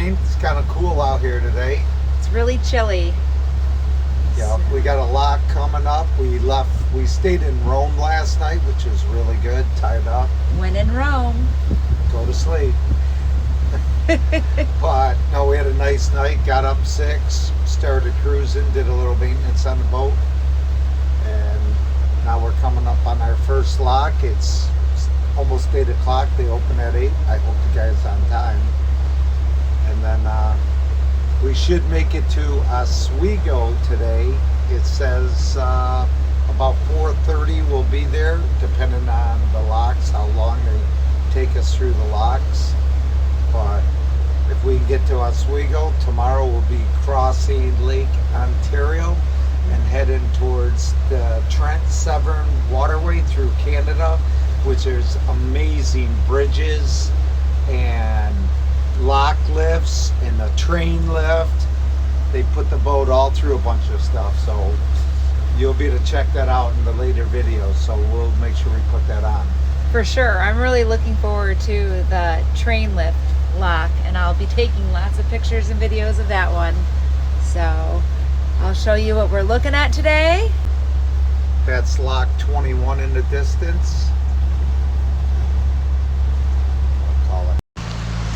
rain. It's kind of cool out here today. It's really chilly. Yeah, we got a lock coming up. We stayed in Rome last night, which was really good. Tied up. When in Rome. Go to sleep. But no, we had a nice night. Got up 6, started cruising, did a little maintenance on the boat, and now we're coming up on our first lock. It's almost 8 o'clock. They open at 8. I hope the guy's on time. And then we should make it to Oswego today. It says about 4:30 we'll be there, depending on the locks, how long they take us through the locks. But if we can get to Oswego, tomorrow we'll be crossing Lake Ontario and heading towards the Trent Severn waterway through Canada, which is amazing bridges and lock lifts and a train lift. They put the boat all through a bunch of stuff, so you'll be able to check that out in the later videos, so we'll make sure we put that on. For sure. I'm really looking forward to the train lift lock, and I'll be taking lots of pictures and videos of that one. So I'll show you what we're looking at today. That's lock 21 in the distance. I'll call it.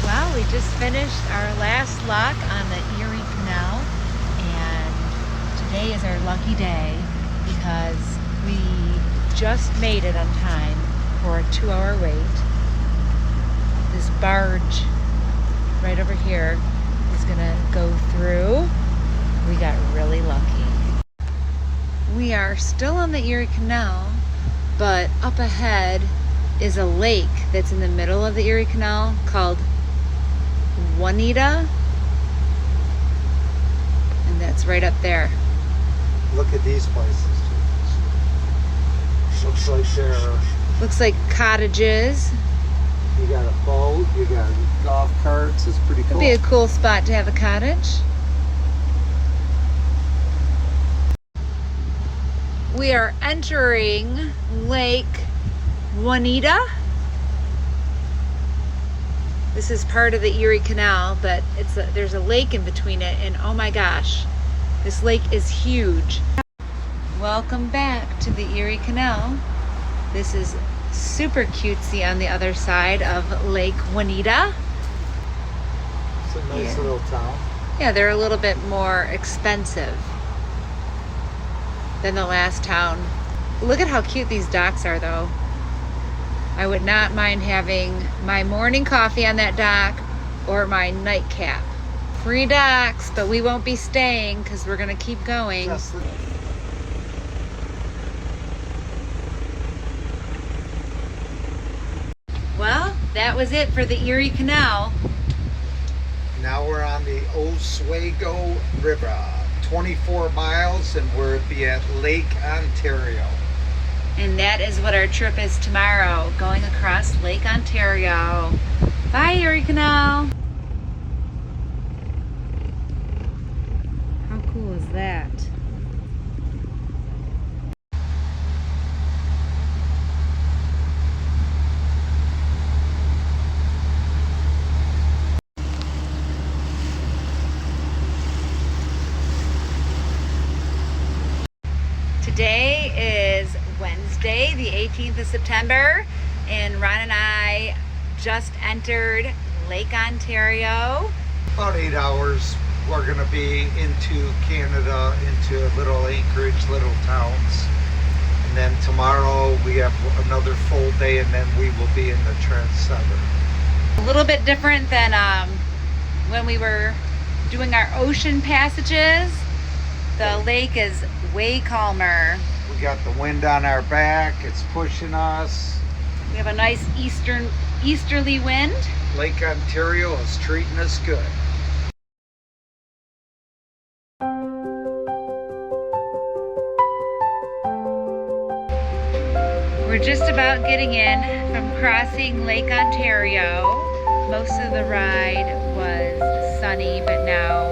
Well, we just finished our last lock on the Erie Canal, and today is our lucky day because we just made it on time for a 2-hour wait. This barge right over here is gonna go through. We got really lucky. We are still on the Erie Canal, but up ahead is a lake that's in the middle of the Erie Canal called Oneida, and that's right up there. Look at these places. Looks like they're... Looks like cottages. You got a boat, you got golf carts. It's pretty cool. It'd be a cool spot to have a cottage. We are entering Lake Oneida. This is part of the Erie Canal, but there's a lake in between it, and oh my gosh, this lake is huge. Welcome back to the Erie Canal. This is super cutesy on the other side of Lake Oneida. It's a nice little town. Yeah, they're a little bit more expensive than the last town. Look at how cute these docks are, though. I would not mind having my morning coffee on that dock or my nightcap. Free docks, but we won't be staying because we're gonna keep going. Well, that was it for the Erie Canal. Now we're on the Oswego River, 24 miles, and we'll be at Lake Ontario. And that is what our trip is tomorrow, going across Lake Ontario. Bye, Erie Canal. How cool is that? Today is Wednesday, the 18th of September, and Ron and I just entered Lake Ontario. About 8 hours. We're going to be into Canada, into little Anchorage, little towns. And then tomorrow we have another full day, and then we will be in the Trent Severn. A little bit different than when we were doing our ocean passages. The lake is way calmer. We got the wind on our back. It's pushing us. We have a nice easterly wind. Lake Ontario is treating us good. We're just about getting in from crossing Lake Ontario. Most of the ride was sunny, but now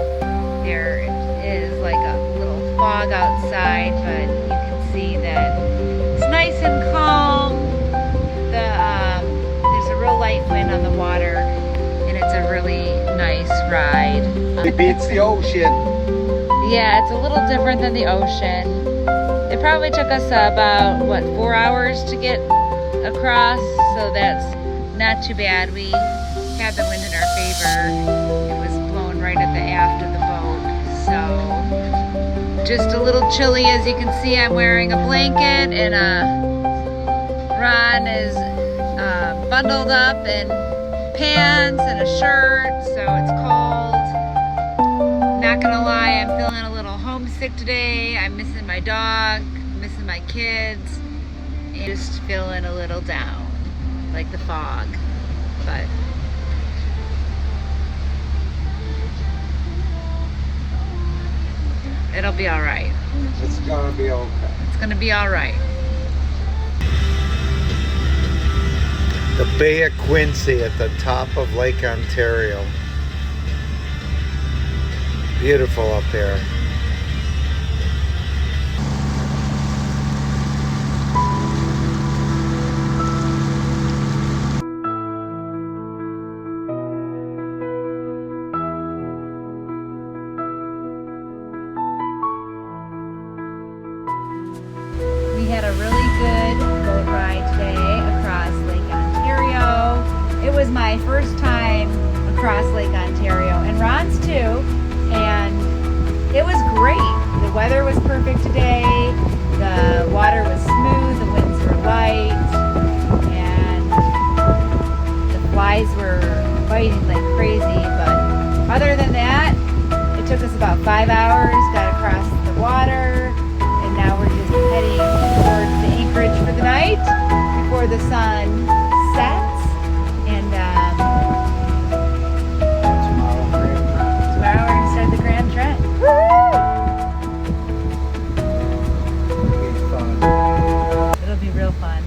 there is like a little fog outside, but you can see that it's nice and calm. There's a real light wind on the water, and it's a really nice ride. It beats the ocean. Yeah, it's a little different than the ocean. It probably took us about, what, 4 hours to get across, so that's not too bad. We had the wind in our favor. It was blowing right at the aft of the boat, so just a little chilly. As you can see, I'm wearing a blanket, and Ron is bundled up in pants and a shirt, so it's cold. Not gonna lie, I'm feeling a little homesick today. I'm missing my dog, missing my kids, and just feeling a little down, like the fog, but it'll be all right. It's gonna be okay. It's gonna be all right. The Bay of Quincy at the top of Lake Ontario. Beautiful up there. We had a really good boat ride today across Lake Ontario. It was my first time across Lake Ontario, and Ron's too, and it was great. The weather was perfect today, the water was smooth, the winds were light, and the flies were biting like crazy, but other than that, it took us about 5 hours, got across the water, and now we're just heading towards the anchorage for the night before the sun sets. And tomorrow we're gonna start the Grand Trent. It'll be fun. It'll be real fun.